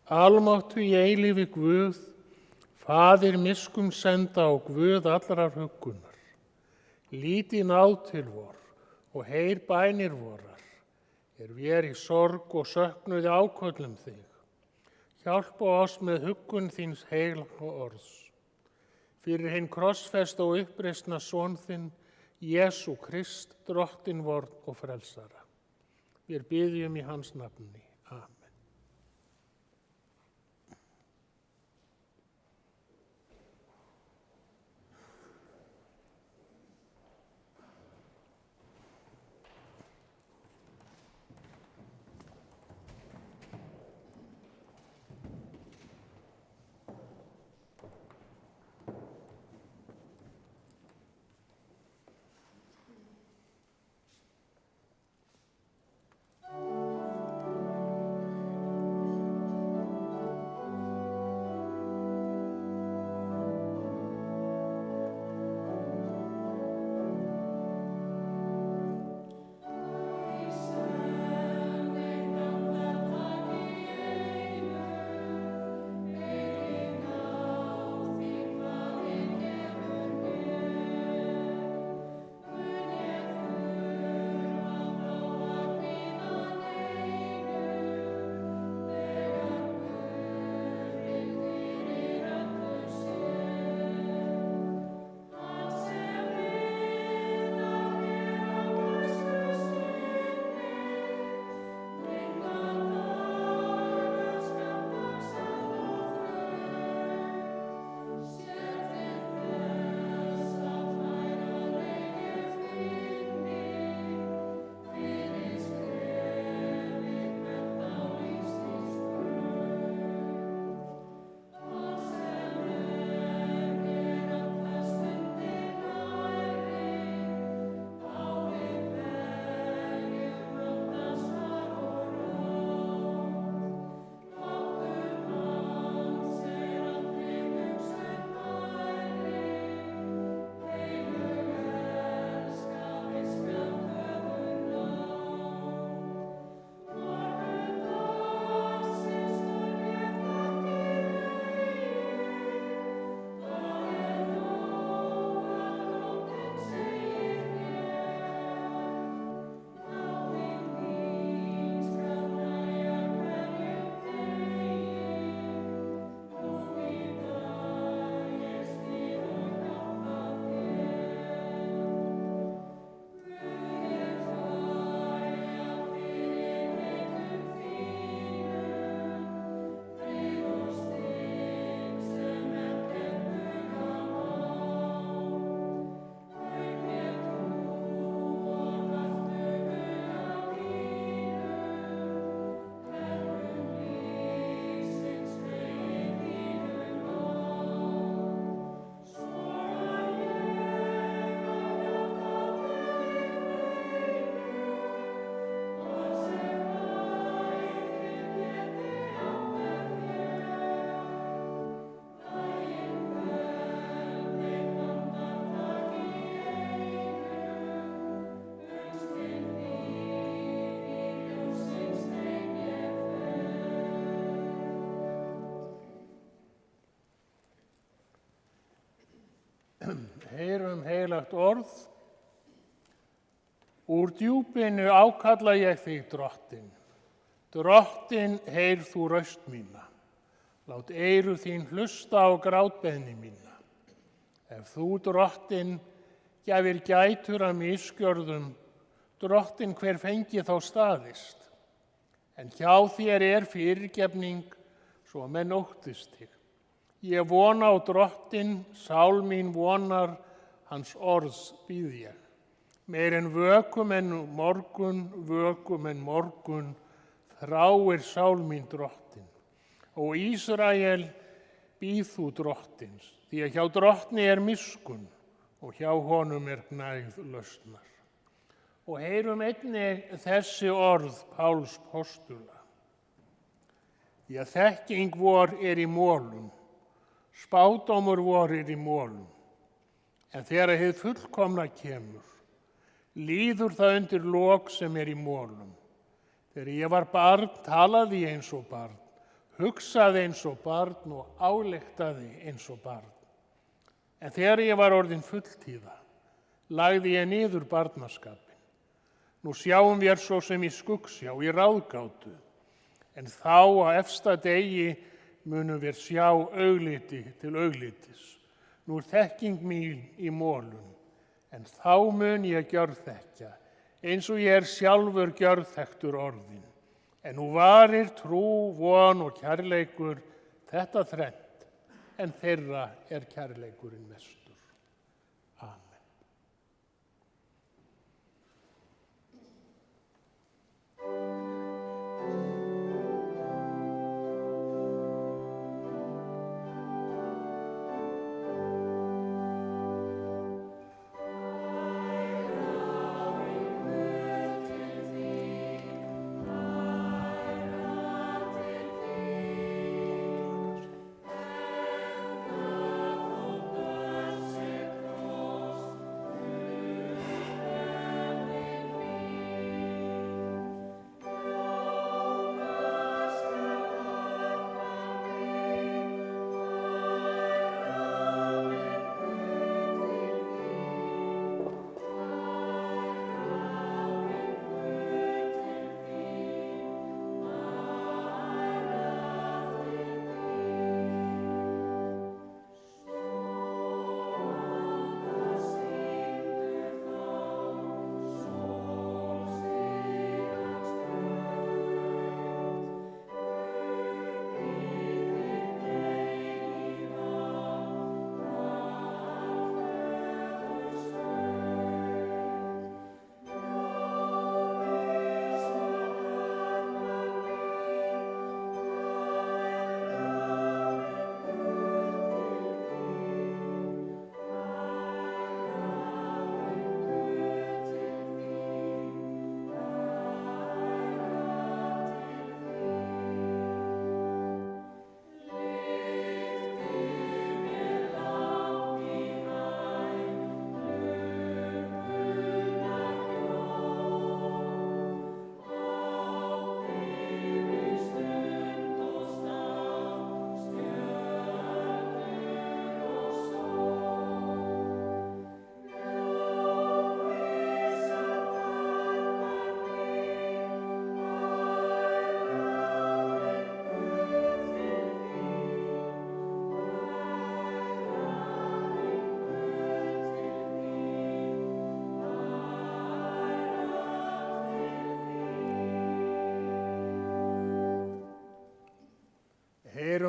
Almáttugi eilífi Guð, Faðir miskunn senda og Guð allrar huggunar, líti náð til vor og heyr bænir vorar, við í sorg og söknuði áköllum þig. Hjálpa oss með huggun þíns heilaga orðs. Fyrir hinn krossfesta og uppreisna son þinn, Jesú Krist, drottinn vor og frelsara. Við biðjum í hans nafni. Amen. Heyrum heilagt orð. Úr djúpinu ákalla ég þig, Drottinn. Drottinn, heyr þú raust mína. Lát eyru þín hlusta á grátbeiðni mína. Ef þú, Drottinn, gjafir gætur að misgjörðum, Drottinn, hver fengi þá staðist. En hjá þér fyrirgefning, svo menn óttist þig. Ég vona á Drottinn, sál mín vonar, hans orðs bíð ég. Meir en vökum en morgun, þráir sál mín Drottinn. Og Ísrael, bíð þú Drottins, því að hjá Drottni miskunn og hjá honum gnægð lausnar. Og heyrum einnig þessi orð Páls postula. Því að þekking vor í molum, spádómur vor í molum, en þegar hið fullkomna kemur, líður það undir lok sem í molum. Þegar ég var barn talaði ég eins og barn, hugsaði eins og barn og ályktaði eins og barn. En þegar ég var orðin fulltíða, lagði ég niður barnaskapinn. Nú sjáum við svo sem í skuggsjá, í ráðgátu, en þá á efsta degi munum við sjá augliti til auglitis. Nú þekking mín í mólum, en þá mun ég gjörþekkja, eins og ég sjálfur gjörþekktur orðin. En nú varir trú, von og kærleikur þetta þrennt, en þeirra kærleikurinn mestur. Amen.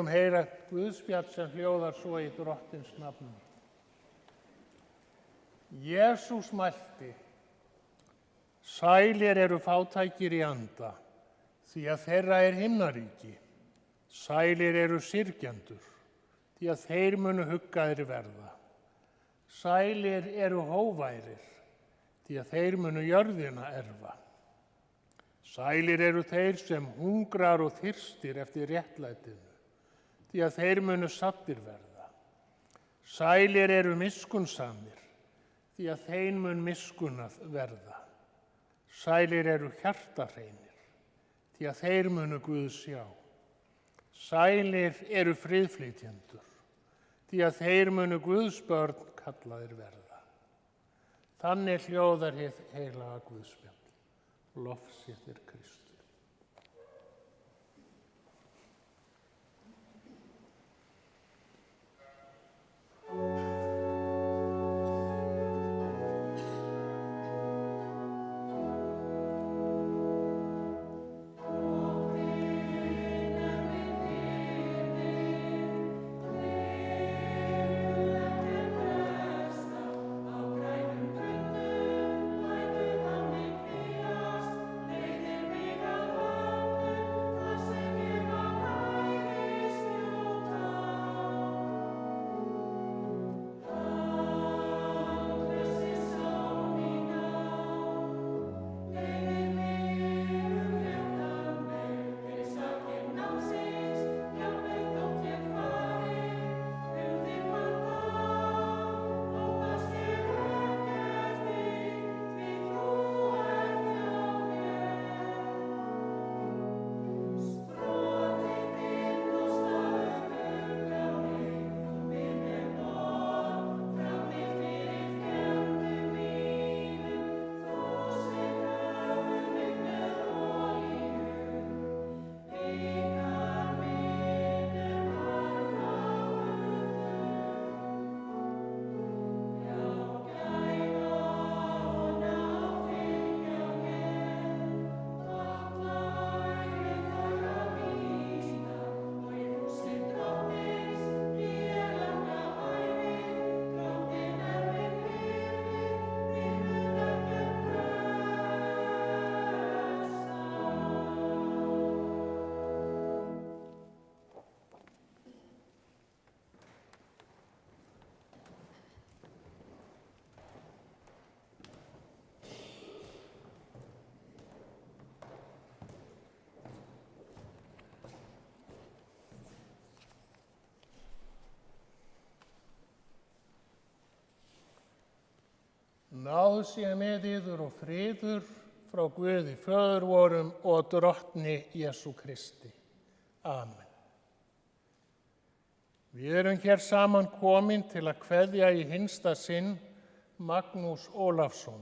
Heyra Guðspjall sem hljóðar svo í Drottins nafni. Jesús mælti: Sælir eru fátækir í anda, því að þeirra himnaríki. Sælir eru syrgjendur, því að þeir munu huggaðir verða. Sælir eru hóværir, því að þeir munu jörðina erfa. Sælir eru þeir sem hungrar og þyrstir eftir réttlætinu, því að þeir munu saddir verða. Sælir eru miskunnsamir, því að þeim mun miskunnað verða. Sælir eru hjartahreinir, því að þeir munu Guð sjá. Sælir eru friðflytjendur, því að þeir munu Guðs börn kallaðir verða. Þannig hljóðar hið heilaga Guðspjall. Lof sé þér Kristur. Leið Náð sé með yður og friður frá Guði Föður vorum og Drottni Jesú Kristi. Amen. Við erum hér saman komin til að kveðja í hinsta sinn Magnús Ólafsson,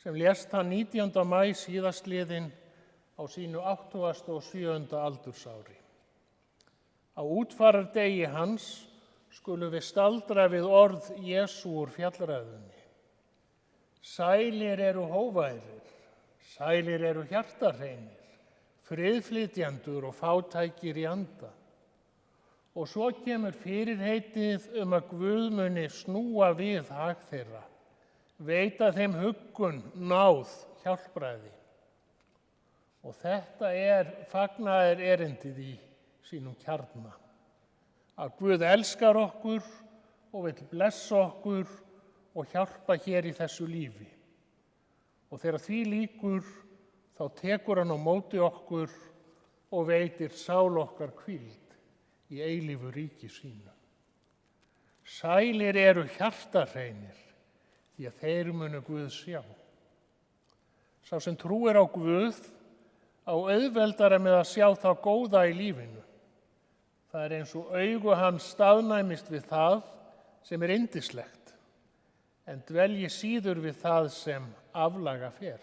sem lést hann 19. maí síðastliðinn á sínu 87. aldursári. Á útfarardegi hans skulum við staldra við orð Jesú úr fjallræðunni. Sælir eru hóværir, sælir eru hjartarhreinir, friðflytjendur og fátækir í anda. Og svo kemur fyrirheitið að Guð muni snúa við hag þeirra, veita þeim huggun, náð, hjálpræði. Og þetta fagnaðar erindið í sínum kjarna. Að Guð elskar okkur og vill blessa okkur og hjálpa hér í þessu lífi. Og þegar því lýkur, þá tekur hann á móti okkur og veitir sál okkar hvíld í eilífu ríki sínu. Sælir eru hjartarhreinir, því að þeir munu Guð sjá. Sá sem trúir á Guð á auðveldara með að sjá það góða í lífinu. Það eins og augu hans staðnæmist við það sem yndislegt, en dvelji síður við það sem aflaga fer.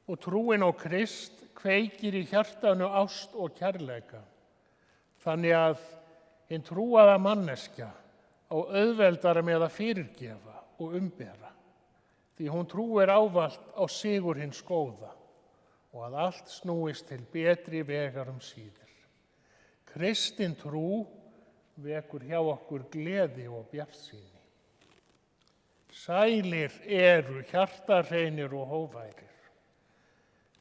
Og trúin á Krist kveikir í hjartanu ást og kærleika, þannig að hinn trúaða manneskja á auðveldara með að fyrirgefa og umbera, því hún trúir ávallt á sigur hins góða og að allt snúist til betri vegar síðir. Kristin trú vekur hjá okkur gleði og bjartsýni. Sælir eru hjartarhreinir og hóværir.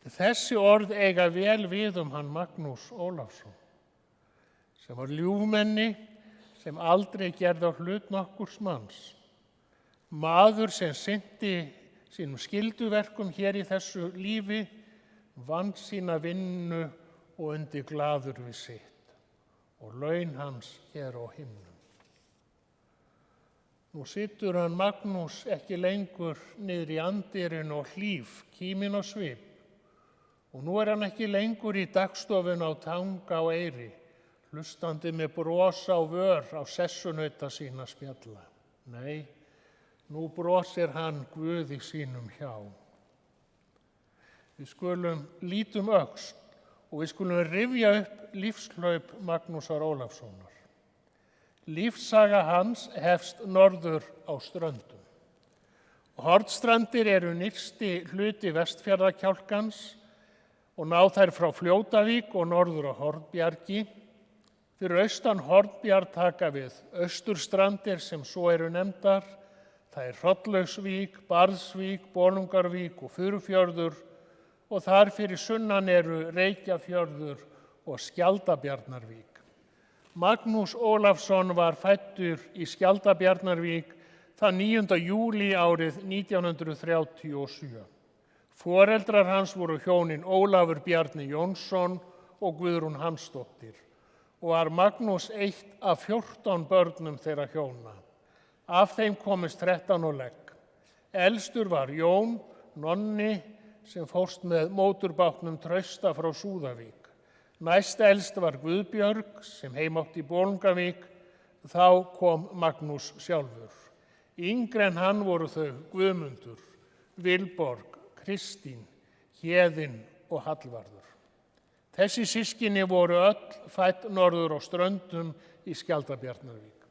Þessi orð eiga vel við hann Magnús Ólafsson, sem var ljúfmenni sem aldrei gerði á hlut nokkurs manns. Maður sem sinnti sínum skylduverkum hér í þessu lífi, vann sína vinnu og undi glaður við sitt. Og laun hans á himnum. Nú situr hann Magnús ekki lengur niður í andirinn og hlíf, kíminn og svip. Og nú hann ekki lengur í dagstofun á Tanga og Eyri, hlustandi með bros á vör á sessunauta sína spjalla. Nei, nú brosir hann Guði sínum hjá. Við skulum lítum öxl og við skulum rifja upp lífshlaup Magnúsar Ólafssonar. Lífssaga hans hefst norður á Ströndum. Hornstrandir eru nyrsti hluti Vestfjarðakjálkans og ná þær frá Fljótavík og norður á Hornbjargi. Fyrir austan Hornbjarg taka við Austurstrandir sem svo eru nefndar. Það Hrollaugsvík, Barðsvík, Bolungarvík og Furufjörður og þar fyrir sunnan eru Reykjafjörður og Skjaldabjarnarvík. Magnús Ólafsson var fæddur í Skjaldabjarnarvík þann 9. júlí árið 1937. Foreldrar hans voru hjónin Ólafur Bjarni Jónsson og Guðrún Hansdóttir og var Magnús eitt af 14 börnum þeirra hjóna. Af þeim komust 13 á legg. Elstur var Jón, nonni, sem fórst með móturbátnum Trausta frá Súðavík. Næst elst var Guðbjörg, sem heimátti í Bolungarvík, þá kom Magnús sjálfur. Yngri en hann voru þau Guðmundur, Vilborg, Kristín, Héðinn og Hallvarður. Þessi systkini voru öll fædd norður á Ströndum í Skjaldabjarnarvík.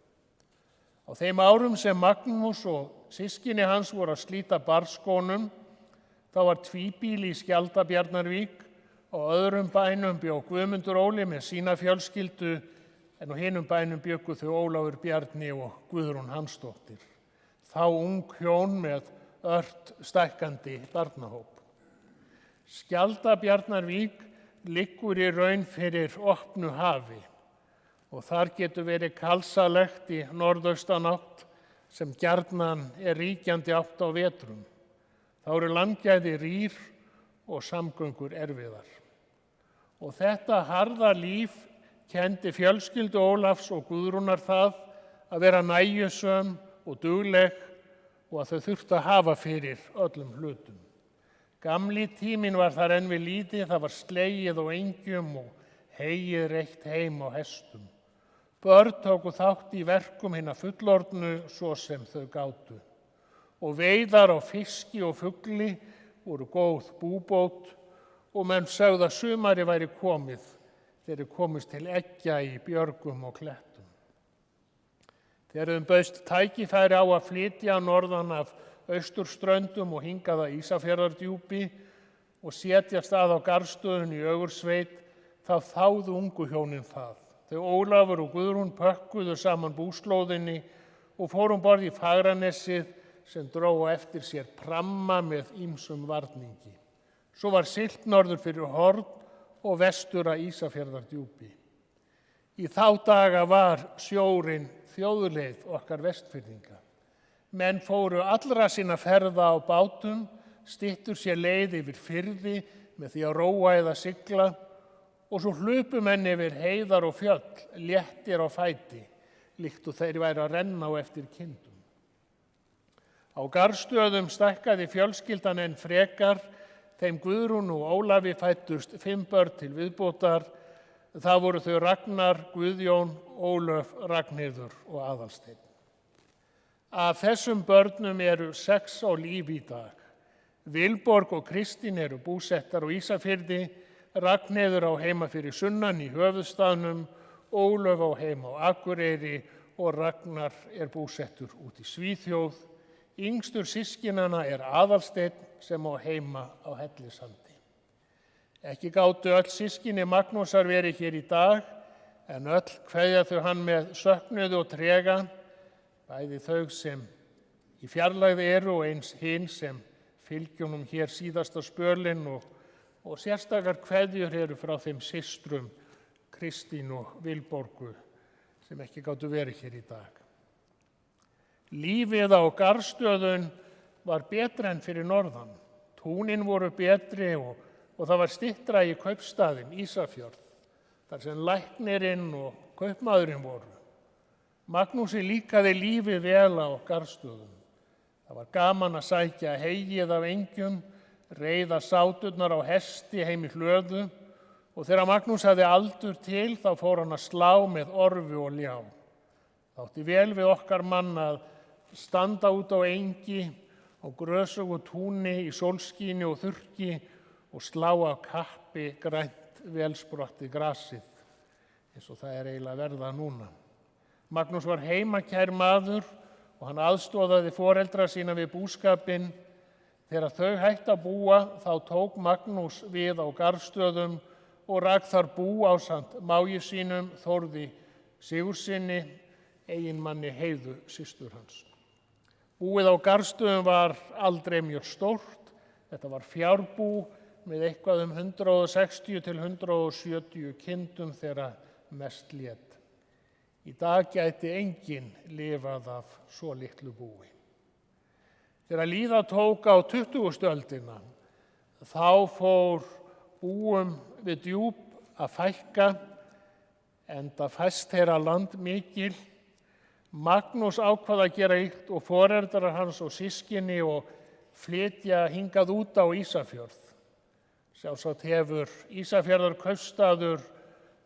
Á þeim árum sem Magnús og systkini hans voru að slíta barnsskónum, þá var tvíbýli í Skjaldabjarnarvík og öðrum bænum bjó Guðmundur Óli með sína fjölskyldu en á hinum bænum bjuggu þau Ólafur Bjarni og Guðrún Hansdóttir. Þá ung hjón með ört stækkandi barnahóp. Skjaldabjarnarvík liggur í raun fyrir opnu hafi og þar getur verið kalsalegt í norðaustanátt sem gjarnan ríkjandi átt á vetrum. Þá eru landgæði rýr og samgöngur erfiðar. Og þetta harða líf kenndi fjölskyldu Ólafs og Guðrúnar það að vera nægjusöm og dugleg og að þau þurftu að hafa fyrir öllum hlutum. Gamli tíminn var þar enn við lýði, það var slegið á engjum og heyið reitt heim á hestum. Börn tóku þátt í verkum hinna fullorðnu svo sem þau gátu. Og veiðar á fiski og fugli voru góð búbót og menn sögðu að sumari væri komið þegar komist til eggja í björgum og klettum. Þegar þeim bauðst tækifæri á að flytja norðan af austurströndum og hingað að Ísafjarðardjúpi og setjast að á Garðsstöðum í Ögursveit, þá þáðu ungu hjónin það. Þau Ólafur og Guðrún pökkuðu saman búslóðinni og fóru um borð í Fagranessið sem dró á eftir sér pramma með ýmsum varningi. Svo var siglt norður fyrir Horn og vestur að Ísafjarðardjúpi. Í þá daga var sjórinn þjóðleið okkar Vestfirðinga. Menn fóru allra sinna ferða á bátum, styttur sér leið yfir firði með því að róa eða sigla og svo hlupu menn yfir heiðar og fjöll, léttir á fæti, líkt og þeir væru að renna á eftir kindum. Á Garðsstöðum stækkaði fjölskyldan enn frekar, þeim Guðrún og Ólafi fæddust 5 börn til viðbótar. Það voru þau Ragnar, Guðjón, Ólöf, Ragnheiður og Aðalsteinn. Af þessum börnum eru 6 á lífi í dag. Vilborg og Kristín eru búsettar á Ísafirði, Ragnheiður á heima fyrir sunnan í höfuðstaðnum, Ólöf á heima á Akureyri og Ragnar er búsettur út í Svíþjóð. Yngstur systkinanna er Aðalsteinn sem á heima á Hellishandi. Ekki gátu öll systkini Magnúsar verið hér í dag, en öll kveðja þau hann með söknuði og trega, bæði þau sem í fjarlægð eru og eins hinn sem fylgjunum hér síðasta spölinn og sérstakar kveðjur eru frá þeim systrum Kristín og Vilborgu sem ekki gátu verið hér í dag. Lífið á Garðsstöðum var betra en fyrir norðan. Túnin voru betri og það var styttra í kaupstaðinn Ísafjörð, þar sem læknirinn og kaupmaðurinn voru. Magnúsi líkaði lífið vel á Garðsstöðum. Það var gaman að sækja heyið af engjum, reiða sáturnar á hesti heim í hlöðu og þegar Magnús hafði aldur til þá fór hann að slá með orfi og ljá. Þátti vel við okkar mann að standa út á engi, á grösugu túni í sólskíni og þurrki og slá af kappi grænt velsprottið grasið, eins og það er eiginlega verða núna. Magnús var heimakær maður og hann aðstoðaði foreldra sína við búskapinn. Þegar þau hættu að búa þá tók Magnús við á Garðsstöðum og rak þar bú ásamt mági sínum Þórði Sigurðssyni, eiginmanni Heiðu systur hans. Búið á Garðsstöðum var aldrei mjög stórt. Þetta var fjárbú með eitthvað 160 til 170 kindum þegar mest lét. Í dag gæti enginn lifað af svo litlu búi. Þegar líða tók á 20. öldina, þá fór búum við djúp að fækka, enda fæst þeirra land mikil. Magnús ákvað að gera illt og foreldrar hans og systkini og flytja hingað út á Ísafjörð. Sjálfsagt hefur Ísafjarðarkaupstaður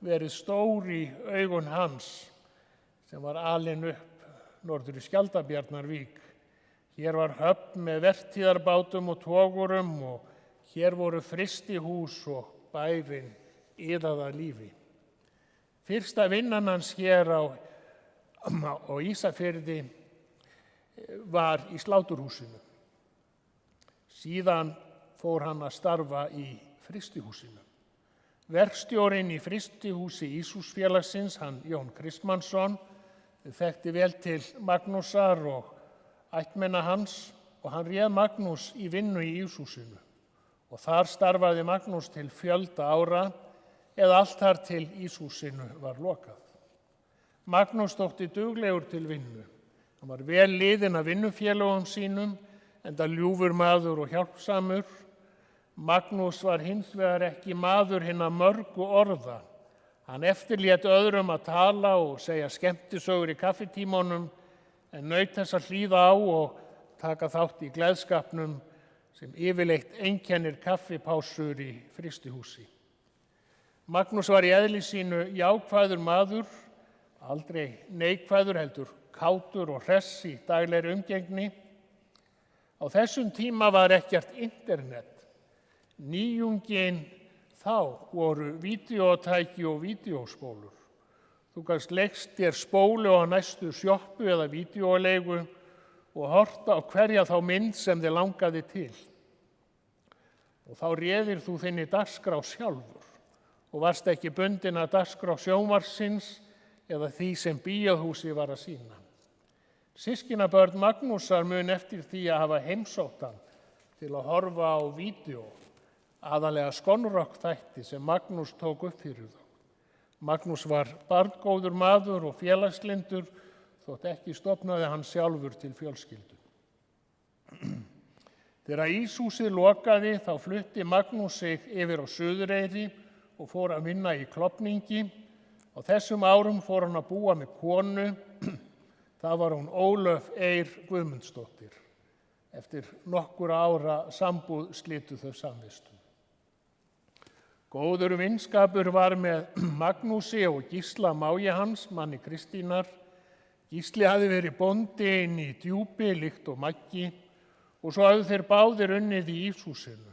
verið stór í augun hans sem var alinn upp norður í Skjaldabjarnarvík. Hér var höfn með vertíðarbátum og togurum og hér voru frystihús og bærinn iðað af lífi. Fyrsta vinnan hans hér á Ísafirði var í sláturhúsinu. Síðan fór hann að starfa í frystihúsinu. Verkstjórinn í frystihúsi Íshúsfélagsins, hann Jón Kristmannsson, þekkti vel til Magnúsar og ættmenna hans og hann réð Magnús í vinnu í Íshúsinu. Og þar starfaði Magnús til fjölda ára eða allt þar til Íshúsinu var lokað. Magnús þótti duglegur til vinnu. Hann var vel liðinn af vinnufélögum sínum, enda ljúfur maður og hjálpsamur. Magnús var hins vegar ekki maður hinna mörgu orða. Hann eftirlét öðrum að tala og segja skemmtisögur í kaffitímunum, en naut þess að hlýða á og taka þátt í gleðskapnum sem yfirleitt einkennir kaffipásur í frystihúsi. Magnús var í eðli sínu jákvæður maður, aldrei neikvæður heldur kátur og hress í daglegri umgengni. Á þessum tíma var ekkert internet. Nýjungin þá voru vídeótæki og vídeóspólur. Þú gast leikst þér spólu á næstu sjoppu eða vídeóleigu og horft á hverja þá mynd sem þig langaði til. Og þá réðir þú þinni dagskrá sjálfur og varst ekki bundin að dagskrá sjónvarpsins eða því sem bíóhúsi var að sýna. Systkinabörn Magnúsar mun eftir því að hafa heimsótt hann til að horfa á vídeó, aðalega skonrokkþætti sem Magnús tók upp fyrir þá. Magnús var barngóður maður og félagslyndur þótt ekki stofnaði hann sjálfur til fjölskyldu. Þegar íshúsið lokaði þá flutti Magnús sig yfir á Suðureyri og fór að vinna í klofningi. Á þessum árum fór hann að búa með konu. Það var hún Ólöf Eir Guðmundsdóttir. Eftir nokkurra ára sambúð slitu þau samvistum. Góður vinskapur var með Magnúsi og Gísla mági hans, manni Kristínar. Gísli hafði verið bóndi inn í Djúpi líkt og Maggi og svo hafðu þeir báðir unnið í íshúsinu.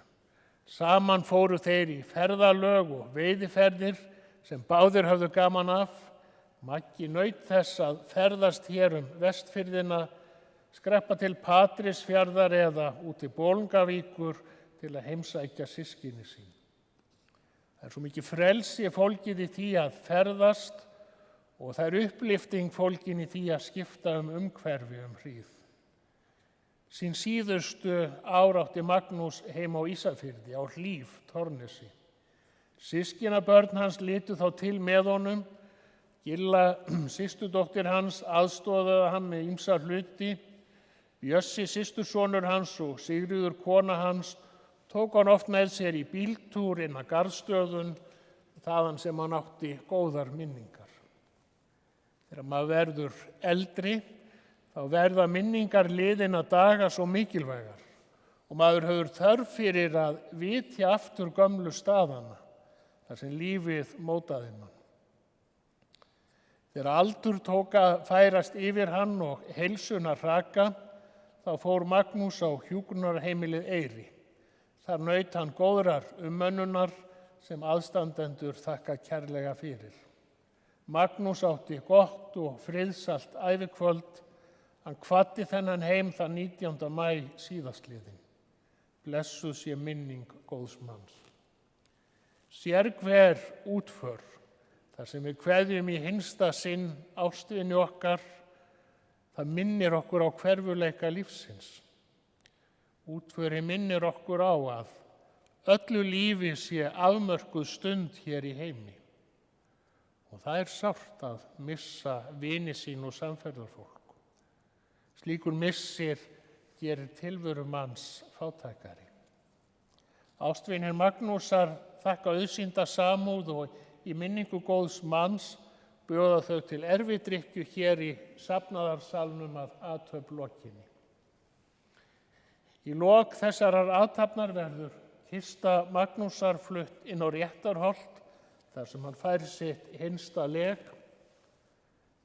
Saman fóru þeir í ferðalög og veiðiferðir sem báðir höfðu gaman af. Maggi naut þess að ferðast hér Vestfirðina, skreppa til Patreksfjarðar eða út til Bolungarvíkur til að heimsækja systkini sín. Það er svo mikið frelsi fólgið í því að ferðast og það er upplyfting fólgin í því að skipta umhverfi hríð. Sín síðustu ár átti Magnús heima á Ísafirði, á Hlíf, Torfnesi. Systkinabörn hans litu þá til með honum. Gilla, systurdóttir hans, aðstoðaði hann með ýmsa hluti. Bjössi, systursonur hans og Sigríður, kona hans, tók hann oft með sér í bíltúr inn að Garðstöðum, þaðan sem hann átti góðar minningar. Þegar maður verður eldri, þá verða minningar liðinna daga svo mikilvægar og maður hefur þörf fyrir að vitja aftur gömlu staðana, þar sem lífið mótaði mann. Þegar aldur tók að færast yfir hann og heilsuna hraka, þá fór Magnús á hjúkrunarheimilið Eyri. Þar naut hann góðrar umönnunar sem aðstandendur þakka kærlega fyrir. Magnús átti gott og friðsalt ævikvöld. Hann kvaddi þennan heim þann 19. maí síðastliðinn. Blessuð sé minning góðs manns. Sérhver útför, þar sem við kveðjum í hinsta sinn ástvini okkar, það minnir okkur á hverfuleika lífsins. Útförin minnir okkur á að öllu lífi sé afmörkuð stund hér í heimi. Og það er sárt að missa vini sín og samferðarfólk. Slíkur missir gerir tilveru manns fátækari. Ástvinir Magnúsar þakka auðsýnda samúð og í minningu góðs manns bjóða þau til erfidrykkju hér í safnaðarsalnum að athöfn lokinni. Í lok þessarar athafnar verður kista Magnúsar flutt inn á Réttarholt, þar sem hann fær sitt hinsta leg.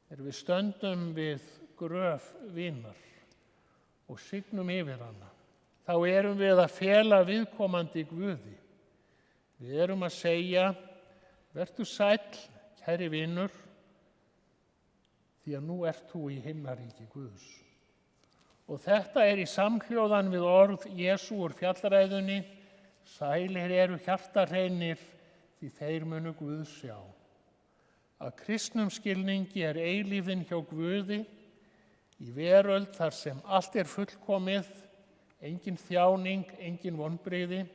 Þegar við stöndum við gröf vinar og signum yfir hana, þá erum við að fela viðkomandi Guði. Við erum að segja, vertu sæll, kæri vinur, því að nú ert þú í himnaríki Guðs. Og þetta er í samhljóðan við orð Jesú úr fjallræðunni, sælir eru hjartarhreinir, því þeir munu Guð sjá. Að kristnum skilningi er eilífðin hjá Guði, í veröld þar sem allt er fullkomið, engin þjáning, engin vonbrigði.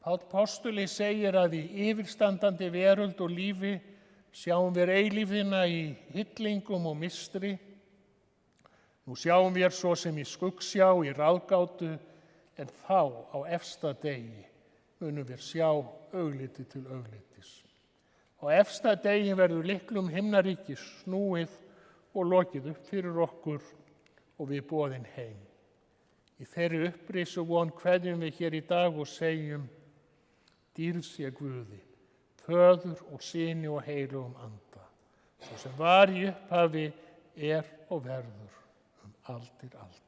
Páll postuli segir að í yfirstandandi veröld og lífi sjáum við eilífðina í hillingum og mystri. Nú sjáum við svo sem í skuggsjá, í ráðgátu, en þá á efsta degi munum við sjá augliti til auglitis. Á efsta degi verður lyklum himnaríkis snúið og lokið upp fyrir okkur og við boðin heim. Í þeirri upprisu von kveðjum við hér í dag og segjum: dýrð sé Guði, Föður og Syni og heilugum anda, svo sem var í upphafi, er og verður aldir alda.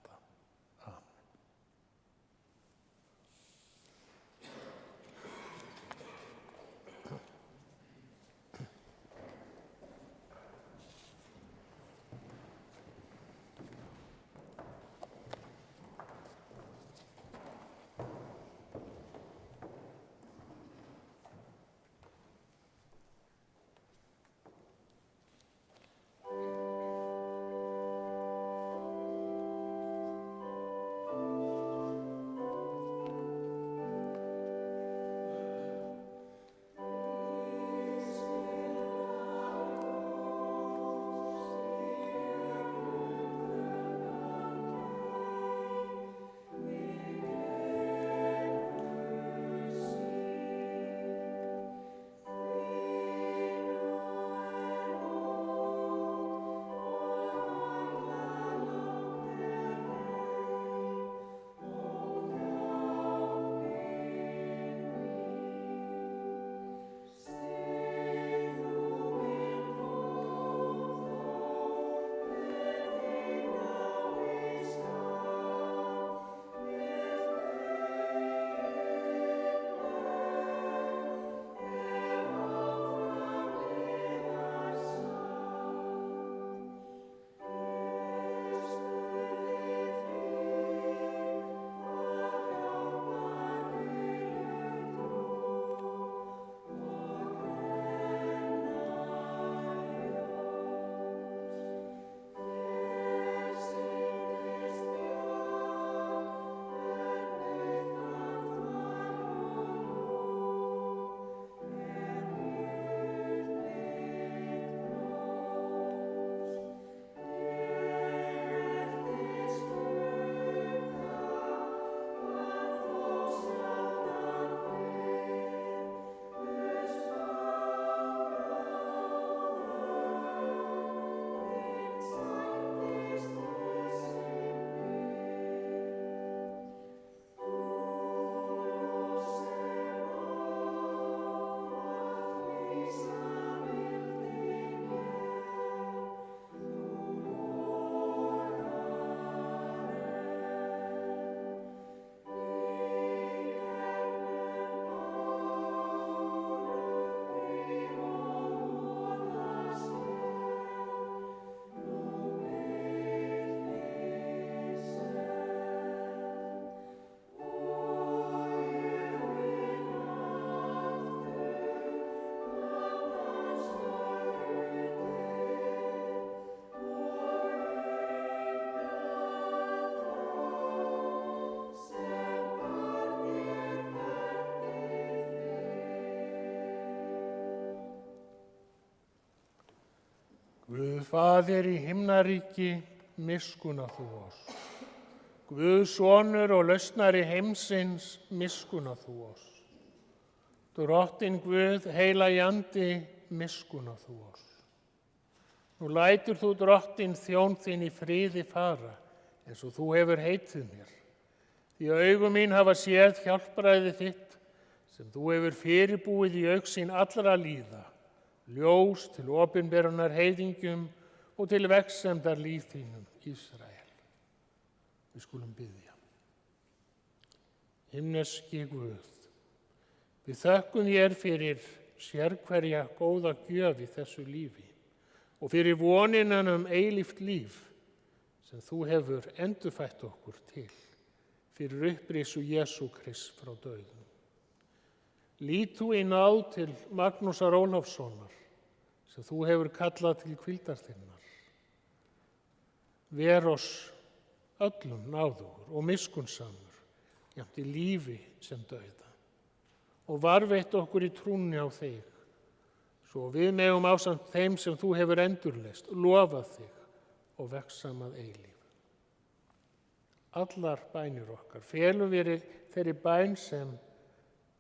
Guð Faðir í himnaríki, miskunna þú oss. Guð Sonur og lausnari heimsins, miskunna þú oss. Drottinn Guð, heilagi andi, miskunna þú oss. Nú lætur þú drottinn þjón þinn í friði fara, eins og þú hefur heitið mér. Því augu mín hafa séð hjálpræði þitt, sem þú hefur fyrirbúið í augsýn allra líða, ljós til opinberunar heiðingjum og til vegsemdar líf þínum, Ísrael. Við skulum biðja. Himneski Guð, við þökkum þér fyrir sérhverja góða gjöf í þessu lífi og fyrir voninnan eilíft líf sem þú hefur endurfætt okkur til fyrir upprisu Jesú Krists frá dauðum. Lít þú í náð til Magnúsar Ólafssonar sem þú hefur kallað til hvíldar þinnar. Ver oss öllum náðugur og miskunnsamur, jafnt í lífi sem dauða, og varveitt okkur í trúnni á þig, svo við megum ásamt þeim sem þú hefur endurleist, lofað þig og vegsam að eilífu. Allar bænir okkar felum við þeirri bæn sem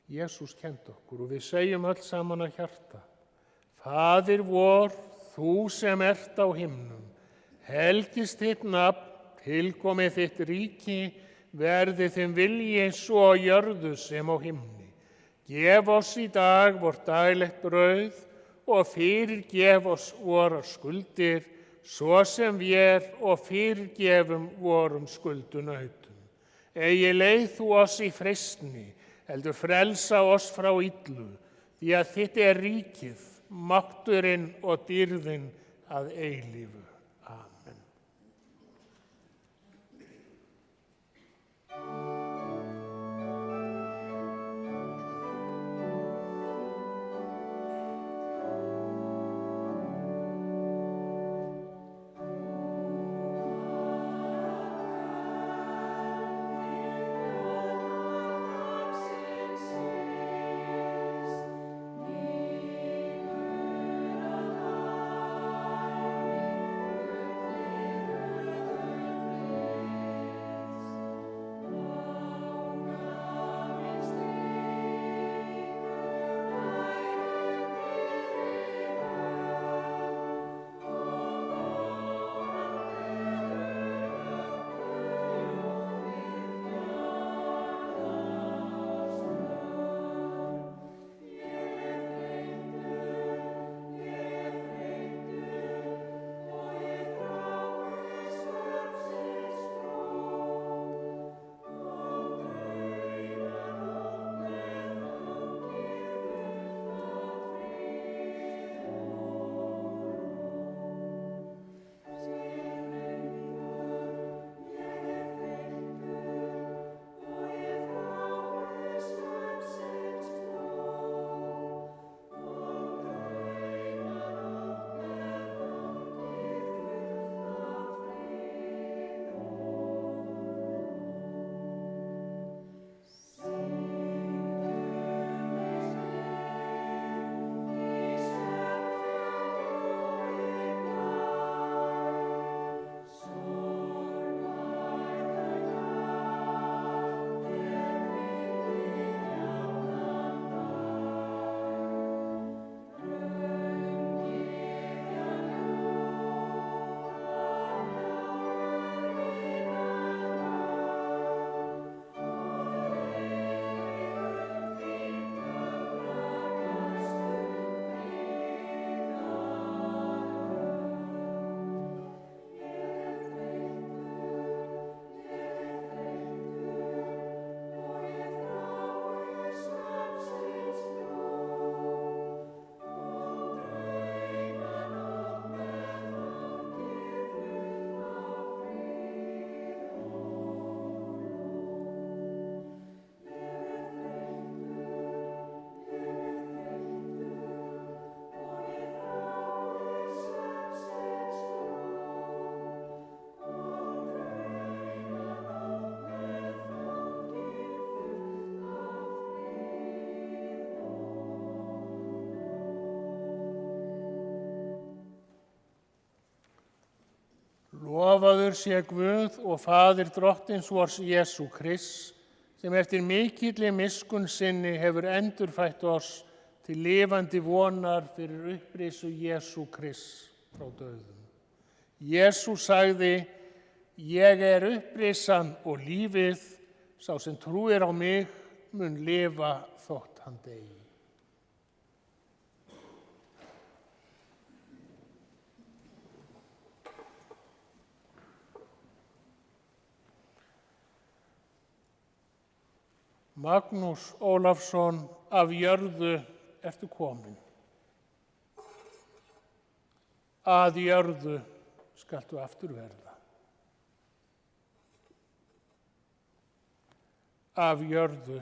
Jesús kenndi okkur og við segjum öll saman að hjarta: Faðir vor, þú sem ert á himnum, helgist þitt nafn, tilkomi þitt ríki, verði þeim vilji svo á jörðu sem á himni. Gef oss í dag vort daglegt brauð og fyrirgef oss vorar skuldir, svo sem vér og fyrirgefum vorum skuldunautum. Eigi leið þú oss í freistni, heldur frelsa oss frá illu, því að þitt er ríkið, mátturinn og dýrðin að eilífu. Amen. Lofaður sé Guð og Faðir drottins vors Jesú Krists, sem eftir mikilli miskunn sinni hefur endurfætt oss til lifandi vonar fyrir upprisu Jesú Krists frá dauðum. Jesú sagði: Ég er upprisan og lífið, sá sem trúir á mig mun lifa þótt hann deyi. Magnús Ólafsson, af jörðu ertu kominn. Að jörðu skaltu aftur verða. Af jörðu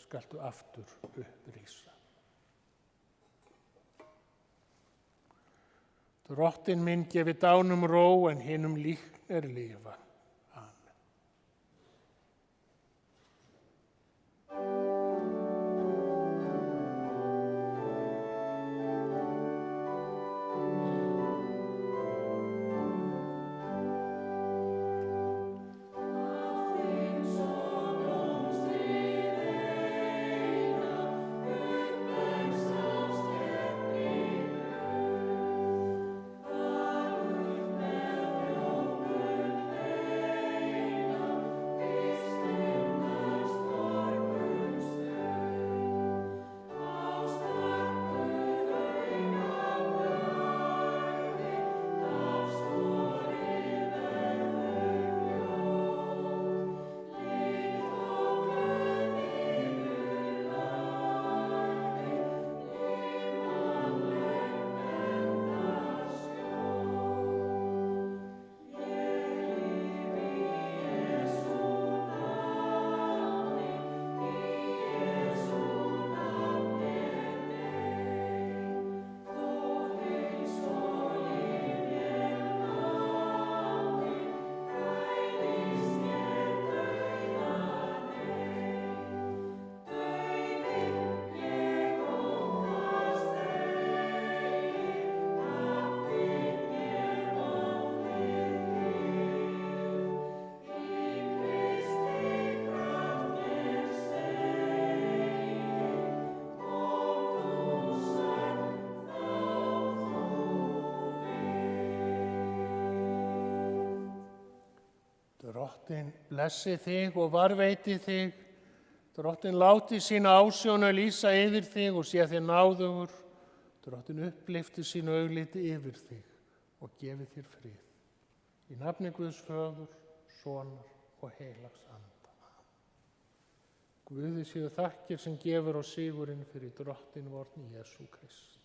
skaltu aftur upprísa. Drottinn minn gefi dánum ró en hinum líkn er lifa. Drottin blessi þig og varveiti þig. Drottin láti sína ásjónu lýsa yfir þig og sé þér náðugur. Drottin upplyfti sínu augliti yfir þig og gefi þér frið. Í nafni Guðs Föður, Sonar og heilags Anda. Guði séu þakkir sem gefur á sigurinn fyrir Drottin vorn Jesú Krist.